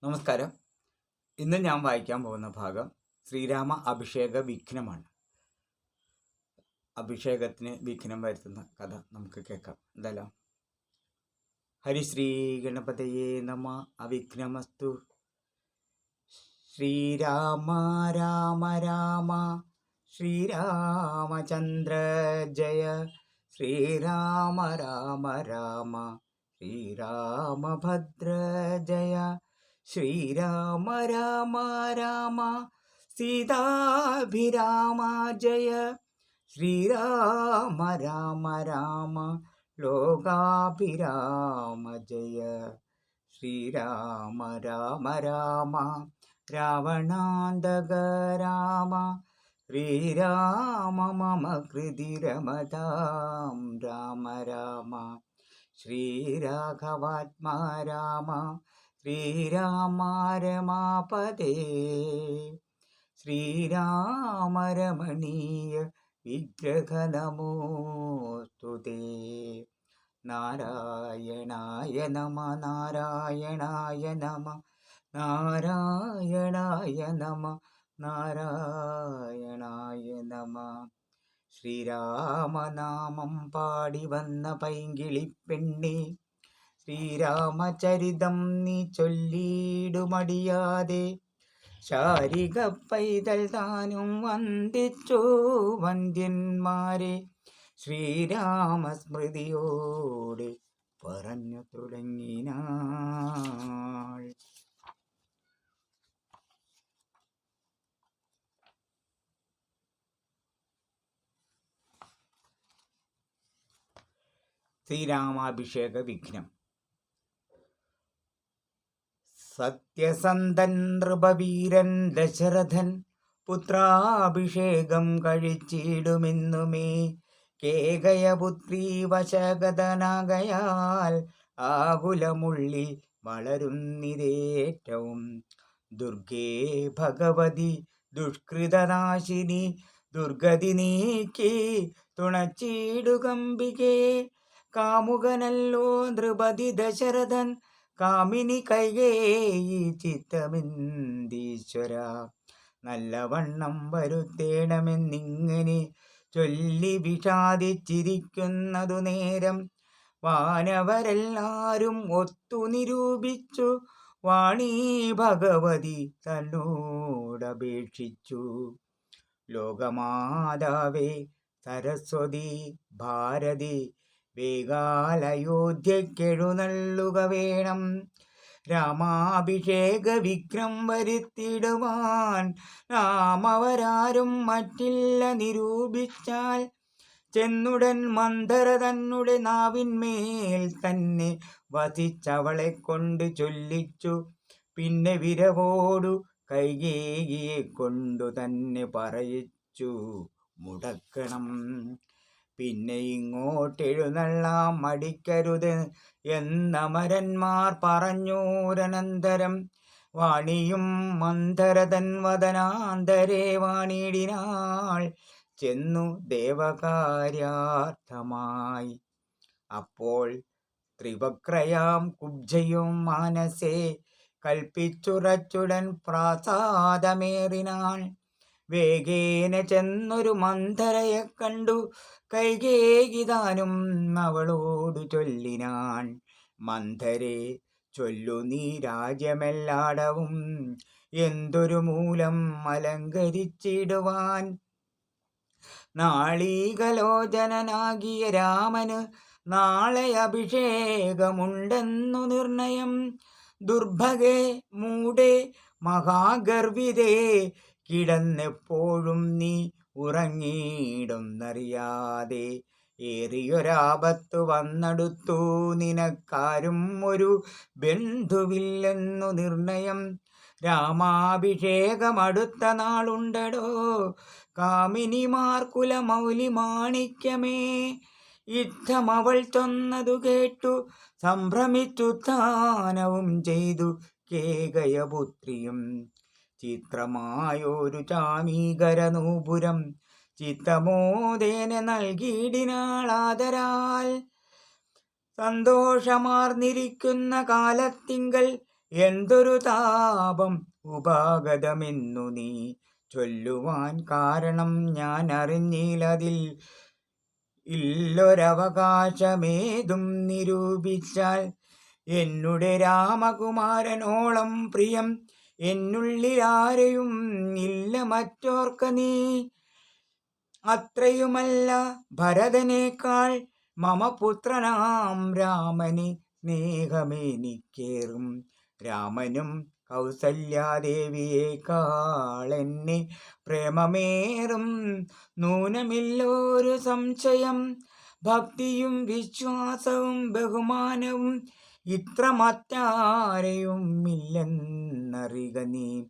നമസ്കാരം. ഇന്ന് ഞാൻ വായിക്കാൻ പോകുന്ന ഭാഗം ശ്രീരാമ അഭിഷേക വിഘ്നമാണ്. അഭിഷേകത്തിന് വിഘ്നം വരുത്തുന്ന കഥ നമുക്ക് കേൾക്കാം. എന്തായാലും ഹരിശ്രീ ഗണപതയേ നമ. അവിഘ്നമസ്തു. ശ്രീരാമ രാമ രാമ ശ്രീരാമചന്ദ്ര ജയ. ശ്രീരാമ രാമ രാമ ശ്രീരാമഭദ്ര ജയ. ശ്രീരാമ രാമ രാമ സീതാഭിരാമ ജയ. ശ്രീരാമ രാമ രാമ ലോകാഭിരാമ ജയ. ശ്രീരാമ രാമ രാമ രാവണാന്തക രാമ. ശ്രീരാമ മമ കൃതി രമതാം രാമ രാമ. ശ്രീരാഘവാത്മാ രാമ. ശ്രീരാമ രമാപദേ. ശ്രീരാമ രമണീയ വിഗ്രഹ നമോസ്തുതേ. നാരായണായ നമ. നാരായണായ നമ. നാരായണായ നമ. നാരായണായ നമ. ശ്രീരാമനാമം പാടി വന്ന പൈങ്കിളിപ്പെണ്ണേ, ശ്രീരാമചരിതം നീ ചൊല്ലിയിടുമടിയാതെ. ശാരിക പൈതൽ താനും വന്ദിച്ചു വന്ദ്യന്മാരെ. ശ്രീരാമസ്മൃതിയോടെ പറഞ്ഞു തുടങ്ങിനാൾ. ശ്രീരാമാഭിഷേക വിഘ്നം. സത്യസന്ധൻ നൃപവീരൻ ദശരഥൻ പുത്രാഭിഷേകം കഴിച്ചിടുമെന്നുമേ. കേകയപുത്രീ വശഗതനാകയാൽ ആകുലമുള്ളിൽ വളരുന്നിതേറ്റവും. ദുർഗേ ഭഗവതി ദുഷ്കൃതനാശിനി, ദുർഗതി നീക്കി തുണച്ചിടുകമ്പികേ. കാമുകനല്ലോ നൃപതി ദശരഥൻ, കാമിനി കൈകേയി ചിത്തമെന്തീശ്വര. നല്ലവണ്ണം വരുത്തേണമെന്നിങ്ങനെ ചൊല്ലി വിഷാദിച്ചിരിക്കുന്നതു നേരം. വാനവരെല്ലാരും ഒത്തു നിരൂപിച്ചു വാണീ ഭഗവതി തന്നോടപേക്ഷിച്ചു. ലോകമാതാവേ സരസ്വതി ഭാരതി, വേഗാലയോധ്യക്കെഴുന്നള്ളുക വേണം. രാമാഭിഷേക വിഘ്നം വരുത്തിടുവാൻ നാമവരാരും മറ്റില്ല നിരൂപിച്ചാൽ. ചെന്നുടൻ മന്ധര തന്നെ നാവിന്മേൽ തന്നെ വസിച്ചവളെ കൊണ്ട് ചൊല്ലിച്ചു. പിന്നെ വിരവോടു കൈകേയിയെ കൊണ്ടു തന്നെ പറയിച്ചു മുടക്കണം. പിന്നെ ഇങ്ങോട്ടെഴുന്നള്ളാം മടിക്കരുത് എന്നമരന്മാർ പറഞ്ഞോരനന്തരം. വാണിയും മന്ധരതൻ വദനാന്തരേ വാണിടിനാൾ ചെന്നു ദേവകാര്യാർത്ഥമായി. അപ്പോൾ ത്രിവക്രയാം കുബ്ജയും മാനസേ കൽപ്പിച്ചുറച്ചുടൻ പ്രാസാദമേറിനാൾ. വേഗേന ചെന്നൊരു മന്ധരയെ കണ്ടു കൈകേയിതാനും അവളോടു ചൊല്ലിനാൻ. മന്ധരെ, ചൊല്ലു നീ രാജ്യമെല്ലാടവും എന്തൊരു മൂലം അലങ്കരിച്ചിടുവാൻ. നാളീകലോചനാകിയ രാമന് നാളെ അഭിഷേകമുണ്ടെന്നു നിർണയം. ദുർഭഗേ മൂഢേ മഹാഗർവിതേ, കിടന്നെപ്പോഴും നീ ഉറങ്ങിയിടുന്നറിയാതെ. ഏറിയൊരാപത്തു വന്നടുത്തു നിനക്കാരും ഒരു ബന്ധുവില്ലെന്നു നിർണയം. രാമാഭിഷേകമടുത്ത നാളുണ്ടടോ കാമിനിമാർ കുലമൗലി മാണിക്യമേ. യുദ്ധം അവൾ ചൊന്നതു കേട്ടു സംഭ്രമിച്ചുത്ഥാനവും ചെയ്തു കേകയപുത്രിയും. ചിത്രമായൊരു ചാമീകരനൂപുരം ചിത്തമോദേന നൽകിയിടിനാളാദരാൽ. സന്തോഷമാർന്നിരിക്കുന്ന കാലത്തിങ്കൽ എന്തൊരു താപം ഉപാഗതമെന്നു നീ ചൊല്ലുവാൻ കാരണം ഞാൻ അറിഞ്ഞില്ലതിൽ ഇല്ലൊരവകാശമേതും നിരൂപിച്ചാൽ എന്നുടെ രാമകുമാരനോളം പ്രിയം എന്നുള്ളിലാരെയും ഇല്ല മറ്റോർക്ക നീ. അത്രയുമല്ല ഭരതനേക്കാൾ മമ പുത്രനാം രാമന് സ്നേഹമെനിക്കേറും. രാമനും കൗസല്യാദേവിയേക്കാൾ എന്നെ പ്രേമമേറും. നൂനമില്ലൊരു സംശയം, ഭക്തിയും വിശ്വാസവും ബഹുമാനവും ഇത്ര മറ്റാരെയും ഇല്ലെന്നറിക നീ.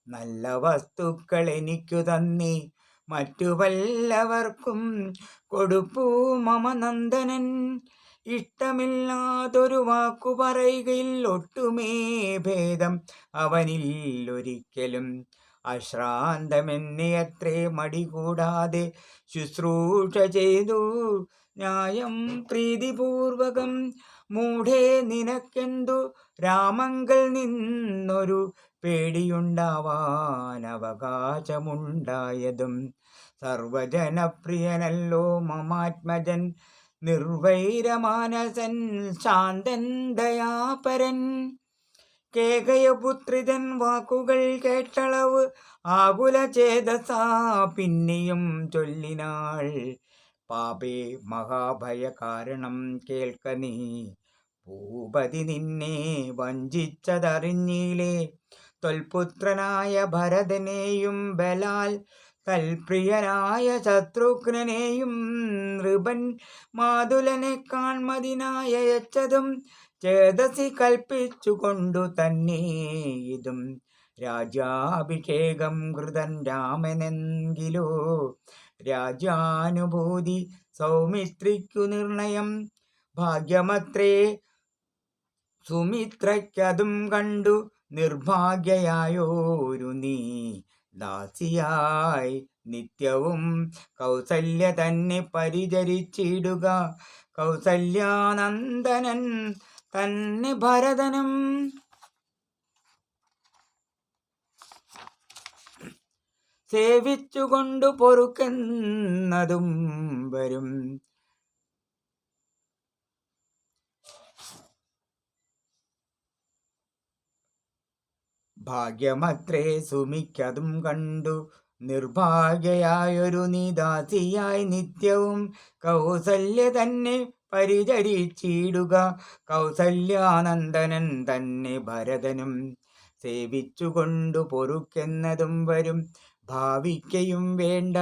നല്ല വസ്തുക്കൾ എനിക്കു തന്നി മറ്റു വല്ലവർക്കും കൊടുപ്പൂ മമ നന്ദനൻ. ഇഷ്ടമില്ലാതൊരു വാക്കു പറയുകയിൽ ഒട്ടുമേ ഭേദം അവനില്ലൊരിക്കലും. അശ്രാന്തമെന്നെ അത്രേ മടി കൂടാതെ ശുശ്രൂഷ ചെയ്തു ന്യായം പ്രീതിപൂർവകം. മൂഢേ നിനക്കെന്തു രാമങ്കൽ നിന്നൊരു പേടിയുണ്ടാവാൻ അവകാശമുണ്ടായതും. സർവജനപ്രിയനല്ലോ മമാത്മജൻ, നിർവൈരമാനസൻ, ശാന്തൻ, ദയാപരൻ. കേകയപുത്രിതൻ വാക്കുകൾ കേട്ടളവ് ആകുല ചേതസാ പിന്നെയും ചൊല്ലിനാൾ. പാപേ മഹാഭയ കാരണം കേൾക്ക നീ. ഭൂപതി നിന്നെ വഞ്ചിച്ചതറിഞ്ഞില്ലേ. തൊൽപുത്രനായ ഭരതനെയും ബലാൽ തൽപ്രിയനായ ശത്രുഘ്നനെയും നൃപൻ മാതുലനെ കാൺമതിനായച്ചതും ചേതസി കൽപ്പിച്ചുകൊണ്ടു തന്നെ ഇതും. രാജ്യാഭിഷേകം കൃതൻ രാമനെങ്കിലോ രാജ്യാനുഭൂതി സൗമിത്രിക്കു നിർണയം. ഭാഗ്യമത്രേ സുമിത്രയ്ക്കതും കണ്ടു നിർഭാഗ്യയായോരു നീ. ദാസിയായി നിത്യവും കൗസല്യ തന്നെ പരിചരിച്ചിടുക. കൗസല്യാനന്ദനൻ തന്നെ ഭരതനും സേവിച്ചുകൊണ്ടു പൊറുക്കെന്നതും വരും. ഭാഗ്യമത്രേ സുമിക്കതും കണ്ടു നിർഭാഗ്യയായൊരു നീ. ദാസിയായി നിത്യവും കൗസല്യ തന്നെ പരിചരിച്ചിടുക. കൗസല്യാനന്ദനൻ തന്നെ ഭരതനും സേവിച്ചുകൊണ്ടു പൊറുക്കെന്നതും വരും. ഭാവിക്കയും വേണ്ട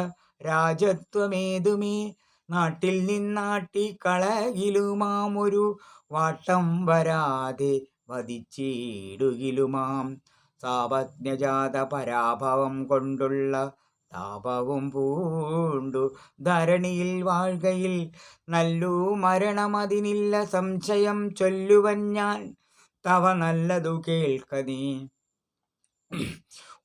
രാജത്വമേതുമേ നാട്ടിൽ നിന്നാട്ടി കളകിലുമാമൊരു വാട്ടം വരാതെ വധിച്ചിടുകിലുമാം. സാപജ്ഞജാത പരാഭവം കൊണ്ടുള്ള താപവും പൂണ്ടു ധരണിയിൽ വാഴ്കയിൽ നല്ലു മരണമതിനില്ല സംശയം. ചൊല്ലുവൻ ഞാൻ തവ നല്ലതു കേൾക്ക നീ.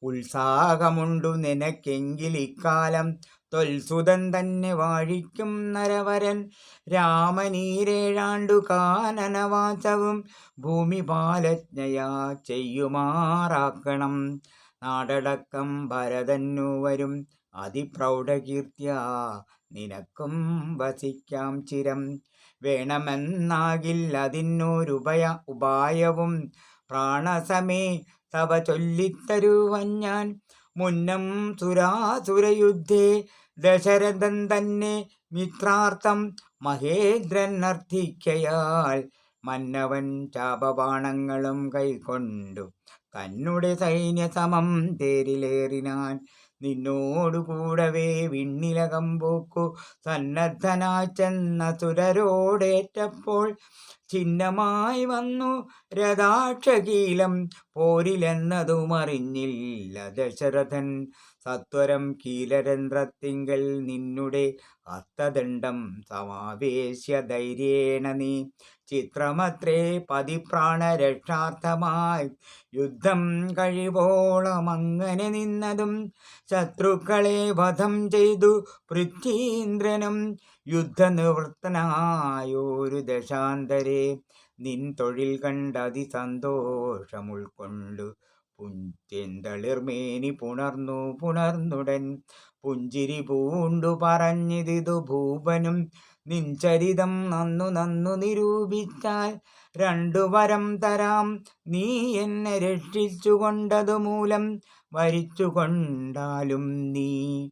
ഉത്സാഹമുണ്ടു നിനക്കെങ്കിലിക്കാലം തൊൽസുതൻ തന്നെ വാഴിക്കും നരവരൻ. രാമനീരേഴാണ്ടു കാനനവാസവും ഭൂമിപാലജ്ഞയാ ചെയ്യുമാറാക്കണം. നാടടക്കം ഭരതന്നു വരും അതിപ്രൗഢകീർത്തിയാ നിനക്കും വസിക്കാം ചിരം. വേണമെന്നാകിൽ അതിനൊരുപായവും പ്രാണസമേ തവ ചൊല്ലിത്തരുവൻ ഞാൻ. മുന്നം സുരാസുരയുദ്ധേ ദശരഥൻ തന്നെ മിത്രാർത്ഥം മഹേന്ദ്രൻ അർത്ഥിക്കയാൽ മന്നവൻ ചാപബാണങ്ങളും കൈക്കൊണ്ടു തന്നുടെ സൈന്യസമം തേരിലേറിനാൻ. നിന്നോടുകൂടവേ വിണ്ണിലകം പോക്കു സന്നദ്ധനായി ചെന്ന സുരരോടേറ്റപ്പോൾ ചിഹ്നമായി വന്നു രഥാക്ഷകീലം പോരിലെന്നതും അറിഞ്ഞില്ല ദശരഥൻ. സത്വരം കീലരന്ധ്രത്തിങ്കൽ നിന്നുടെ ഹസ്തദണ്ഡം സമാവേശ്യ ധൈര്യേണ നീ. ചിത്രമത്രേ പതിപ്രാണരക്ഷാർത്ഥമായി യുദ്ധം കഴിവോളം അങ്ങനെ നിന്നതും. ശത്രുക്കളെ വധം ചെയ്തു പൃഥ്വീന്ദ്രനും യുദ്ധനിവൃത്തനായൊരു ദശാന്തരെ നിൻ തൊഴിൽ കണ്ടതി സന്തോഷമുൾക്കൊണ്ടു പുഞ്ചെന്തളിർമേനി പുണർന്നുടൻ പുഞ്ചിരി പൂണ്ടു പറഞ്ഞിതു ഭൂപനും. നിൻ ചരിതം നന്നു നിരൂപിച്ചാൽ 2 വരം തരാം, നീ എന്നെ രക്ഷിച്ചുകൊണ്ടതു മൂലം വരിച്ചുകൊണ്ടാലും നീ.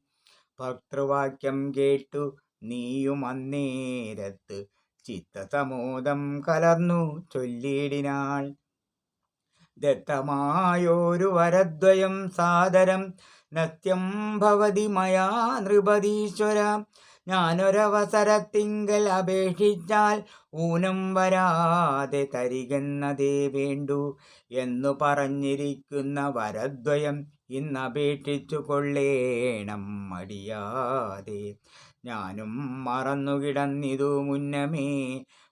ഭക്തൃവാക്യം കേട്ടു നീയും അന്നേരത്ത് ചിത്തസമോദം കലർന്നു ചൊല്ലിയിടിനാൾ. ദത്തമായോരു വരദ്വയം സാദരം നത്യം ഭവതി മയാ നൃപതീശ്വര. ഞാനൊരവസരത്തിങ്കൽ അപേക്ഷിച്ചാൽ ഊനം വരാതെ തരികെന്നതേ വേണ്ടു എന്നു പറഞ്ഞിരിക്കുന്ന വരദ്വയം ഇന്നപേക്ഷിച്ചു കൊള്ളേണം മടിയാതെ. ഞാനും മറന്നുകിടന്നിതു മുന്നമേ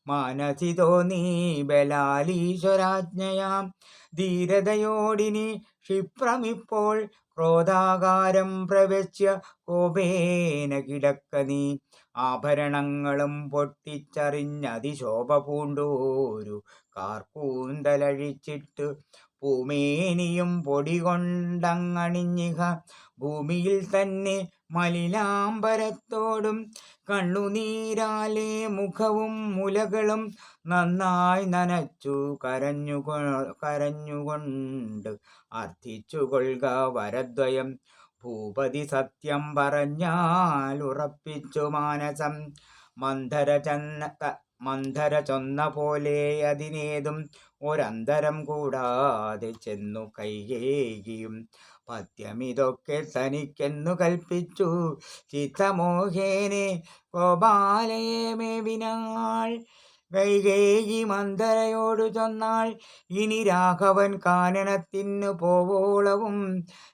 മനസി തോന്നി ബലാലീശ്വരാജ്ഞയാം. ധീരതയോടിനി ക്ഷിപ്രമിപ്പോൾ ക്രോധാകാരം പ്രവശ്യ കോപേന കിടക്ക നീ. ആഭരണങ്ങളും പൊട്ടിച്ചറിഞ്ഞതിശോഭ പൂണ്ടോരു കാർക്കൂന്തലഴിച്ചിട്ട് പൂമേനിയും പൊടി കൊണ്ടങ്ങണിഞ്ഞിഹ ഭൂമിയിൽ തന്നെ മലിനാംബരത്തോടും കണ്ണുനീരാലെ മുഖവും മുലകളും നന്നായി നനച്ചു കരഞ്ഞുകൊണ്ട് അർത്ഥിച്ചു കൊള്ളുക വരദ്വയം. ഭൂപതി സത്യം പറഞ്ഞാൽ ഉറപ്പിച്ചു മാനസം. മന്ധര ചൊന്ന പോലെ അതിനേതും ഒരന്തരം കൂടാതെ ചെന്നു കൈകേകിയും പദ്യമിതൊക്കെ തനിക്കെന്നു കൽപ്പിച്ചു ചിത്തമോഹേനെ ഗോപാലയെ മേവിനാൾ. കൈകേയി മന്ധരയോടു ചൊന്നാൾ, ഇനി രാഘവൻ കാനനത്തിനു പോവോളവും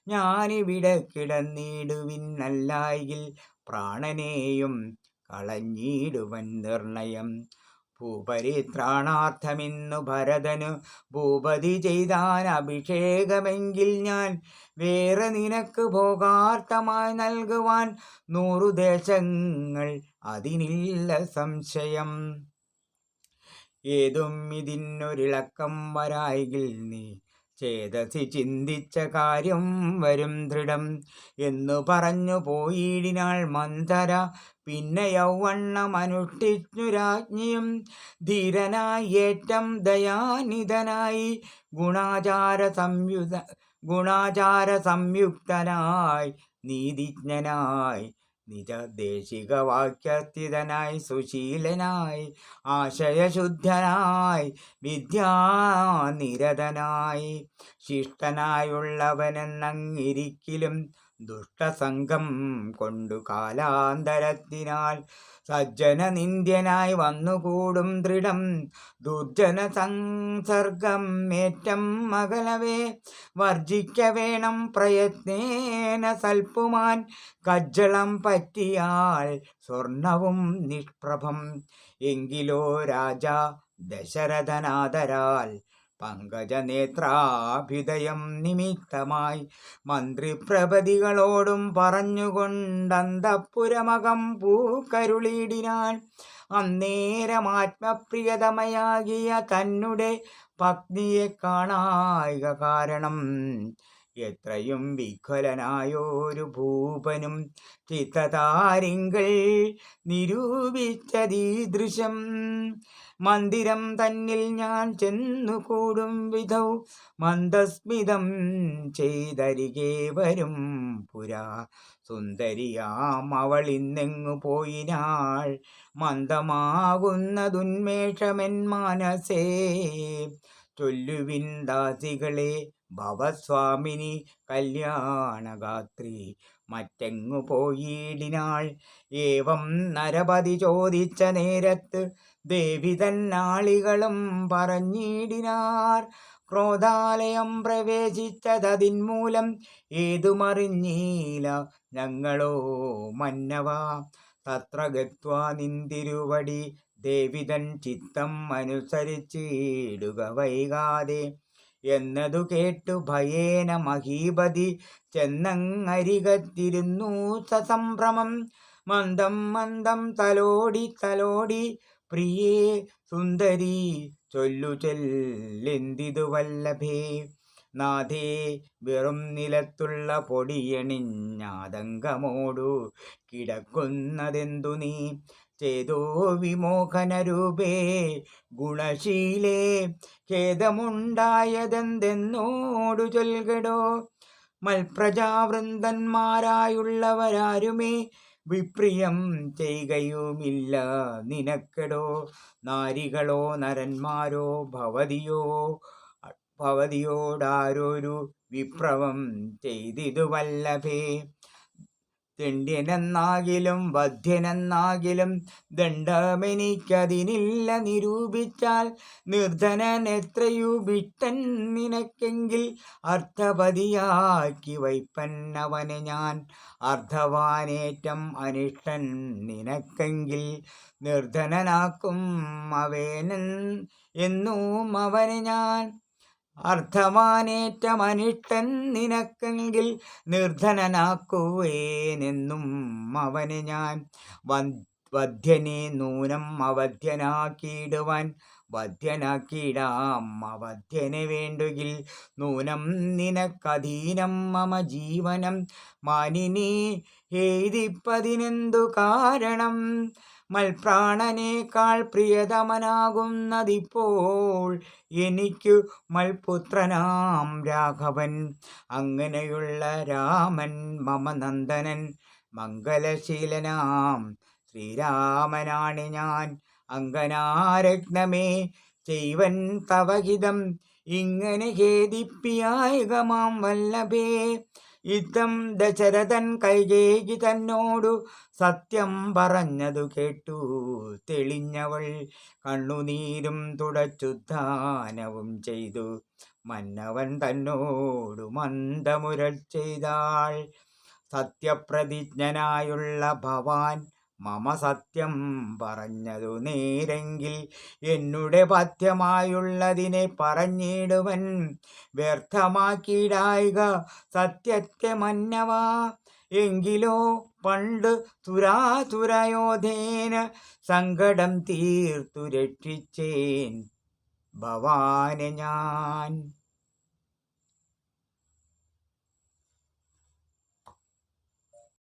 ഞാനിവിടെ കിടന്നിടുവിന്നല്ലായിൽ പ്രാണനെയും കളഞ്ഞിടുവൻ നിർണയം. ഭൂപരിത്രാണാർത്ഥമിന്നു ഭരതനു ഭൂപതി ചെയ്താൻ അഭിഷേകമെങ്കിൽ ഞാൻ വേറെ നിനക്ക് ഭോഗാർത്ഥമായി നൽകുവാൻ 100 ദേശങ്ങൾ അതിനില്ല സംശയം. ഏതും ഇതിനൊരിളക്കം വരായെങ്കിൽ നീ ചേതസി ചിന്തിച്ച കാര്യം വരും ദൃഢം എന്നു പറഞ്ഞു പോയിടിനാൾ മന്ധര. പിന്നെ യൗവണ്ണം അനുഷ്ഠിച്ചു രാജ്ഞിയും ധീരനായി ഏറ്റം ദയാനിധനായി ഗുണാചാര സംയുക്തനായി നീതിജ്ഞനായി നിജദേശിക വാക്യസ്ഥിതനായി സുശീലനായി ആശയശുദ്ധനായി വിദ്യാനിരതനായി ശിഷ്ടനായുള്ളവനെന്നങ്ങിരിക്കിലും ദുഷ്ടസംഗം കൊണ്ടു കാലാന്തരത്തിനാൽ സജ്ജന നിന്ദ്യനായി വന്നുകൂടും ദൃഢം. ദുർജന സംസർഗം ഏറ്റം അകലവേ വർജിക്ക വേണം പ്രയത്നേന സൽപ്പുമാൻ. കജ്ജളം പറ്റിയാൽ സ്വർണവും നിഷ്പ്രഭം. എങ്കിലോ രാജാ ദശരഥനാദരാൽ പങ്കജനേത്രാഭ്യുദയം നിമിത്തമായി മന്ത്രിപ്രഭതികളോടും പറഞ്ഞുകൊണ്ടന്തഃപുരമകം പൂക്കരുളിയിടിനാൻ. അന്നേരമാത്മപ്രിയതമയാകിയ തന്നെ പത്നിയെ കാണായിക കാരണം എത്രയും വിഖ്വലനായോരു ഭൂപനും ചിത്തതാരിങ്കൾ നിരൂപിച്ചതീദൃശം. മന്ദിരം തന്നിൽ ഞാൻ ചെന്നു കൂടും വിധൗ മന്ദസ്മിതം ചെയ്തരികെ വരും പുരാ. സുന്ദരിയാം അവൾ ഇന്നെങ്ങു പോയിനാൾ മന്ദമാകുന്നതുന്മേഷമെൻ മനസേ. ചൊല്ലുവിൻ ദാസികളെ ഭവസ്വാമിനി കല്യാണഗാത്രി മറ്റെങ്ങു പോയിടിനാൾ. ഏവം നരപതി ചോദിച്ച നേരത്ത് ദേവി തന്നാളികളും പറഞ്ഞിടിനാർ. ക്രോധാലയം പ്രവേശിച്ചതിന്മൂലം ഏതുമറിഞ്ഞീല ഞങ്ങളോ മന്നവ. തത്ര ഗത്വാ നിന്തിരുവടി ദേവിതൻ ചിത്തം അനുസരിച്ചിടുക വൈകാതെ എന്നതു കേട്ടു ഭയേന മഹീപതി ചെന്നങ്ങരികത്തിരുന്നു സസംഭ്രമം. മന്ദം തലോടി പ്രിയേ സുന്ദരി ചൊല്ലു ചെല്ലെന്തിതു വല്ലഭേ. നാഥേ വെറും നിലത്തുള്ള പൊടിയണിഞ്ഞാതങ്കമോടു കിടക്കുന്നതെന്തു നീ. ചേതോ വിമോഹനരൂപേ ഗുണശീലേ, ഖേദമുണ്ടായതെന്തെന്നോടു ചൊൽകടോ. മൽപ്രജാവൃന്ദന്മാരായുള്ളവരാരുമേ വിപ്രിയം ചെയ്യുകയുമില്ല നിനക്കെടോ. നാരികളോ നരന്മാരോ ഭവതിയോടാരൊരു വിപ്രവം ചെയ്തിതു വല്ലഭേ. ദണ്ഡ്യനെന്നാകിലും വധ്യനെന്നാകിലും ദണ്ഡമെനിക്കതിനില്ല നിരൂപിച്ചാൽ. നിർധനൻ എത്രയുമിഷ്ടൻ നിനക്കെങ്കിൽ അർത്ഥപതിയാക്കി വയ്പ്പൻ അവനെ ഞാൻ. അർദ്ധവാനേറ്റം അനിഷ്ടൻ നിനക്കെങ്കിൽ നിർധനനാക്കും അവനൻ എന്നും അവനെ ഞാൻ. അർത്ഥവാനേറ്റമനിഷ്ടൻ നിനക്കെങ്കിൽ നിർധനനാക്കുവേനെന്നും അവനെ ഞാൻ. വധ്യനെ നൂനം അവധ്യനാക്കിയിടുവാൻ വധ്യനാക്കിയിടാം അവധ്യനെ വേണ്ടുകിൽ. നൂനം നിനക്കധീനം മമ ജീവനം മാനിനി എയ്തിപ്പതിനെന്തു കാരണം. മൽപ്രാണനേക്കാൾ പ്രിയതമനാകുന്നതിപ്പോൾ എനിക്കു മൽപുത്രനാം രാഘവൻ. അങ്ങനെയുള്ള രാമൻ മമ നന്ദനൻ മംഗലശീലനാം ശ്രീരാമനാണി ഞാൻ. അങ്കനാരത്നമേ ചെയ്വൻ തവഹിതം ഇങ്ങനെ ഖേദിപ്പിയായകമാം വല്ലഭേ. യുദ്ധം ദശരഥൻ കൈകേയി തന്നോടു സത്യം പറഞ്ഞതു കേട്ടു തെളിഞ്ഞവൾ. കണ്ണുനീരും തുടച്ചുദ്ധാനവും ചെയ്തു മന്നവൻ തന്നോടു മന്ദമുരൾ ചെയ്താൾ. സത്യപ്രതിജ്ഞനായുള്ള ഭവാൻ മമ സത്യം പറഞ്ഞതു നേരെങ്കിൽ എന്നുടെ പഥ്യമായുള്ളതിനെ പറഞ്ഞിടുവൻ. വ്യർത്ഥമാക്കിയിടായിക സത്യത്തെ മന്നവാ. എങ്കിലോ പണ്ട് തുരാതുരയോധേന സങ്കടം തീർത്തു രക്ഷിച്ചേൻ ഭവാനെ ഞാൻ.